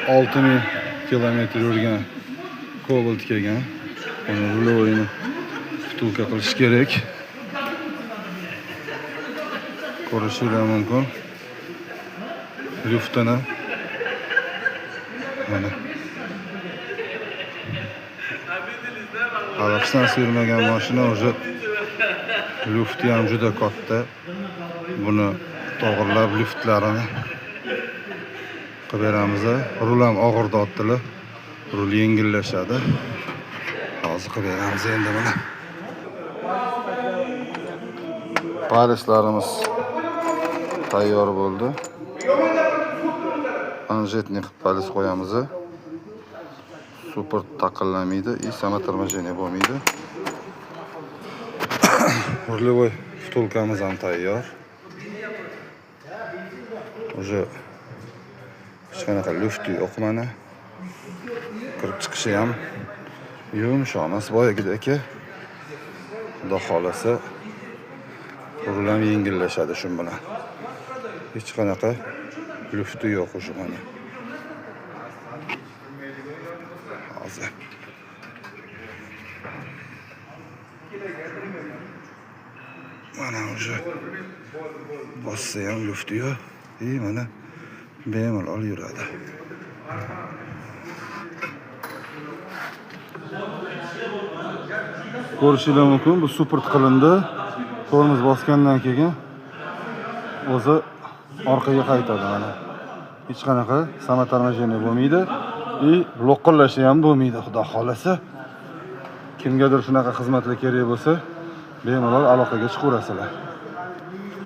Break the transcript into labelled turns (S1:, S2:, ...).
S1: 6000 kilometr yurgan Cobalt kelgan. Buni rulovoyini vtulka qilish kerak. Ko'rishingiz mumkin. Luftini mana Alaqishdan suyulmagan mashina o'zi lufti ham juda katta. Buni to'g'rilab luftlarini qilib beramiz. Rul ham og'ir tortilib, rul yengillashadi. Hozir qilib beramiz endi buni. Palislarimiz tayyor bo'ldi. Manjetni palis qo'yamiz. Super taqillanmaydi, sama торможение bo'lmaydi. Rulvoy vtulkamiz ham tayyor. Уже hech qanaqa lufti yo'q mana. Kirib chiqishi ham yumshoq, boyagidek. Xudo xolasa rul ham yengillashadi shu bilan. Hech qanaqa lufti yo'q o'sha mana. Hozir mana o'sha bossa ham lufti yo'q. Mana bemalol yuradi. Ko'rishingiz mumkin, bu suport qilindi. Tormoz bosgandan keyin o'zi orqaga qaytadi mana. Hech qanaqa sama торможение bo'lmaydi. Loqillashi ham bo'lmaydi, xudo xolasa. Kimgadir shunaqa xizmatlar kerak bo'lsa, bemalol aloqaga chiqaverasizlar.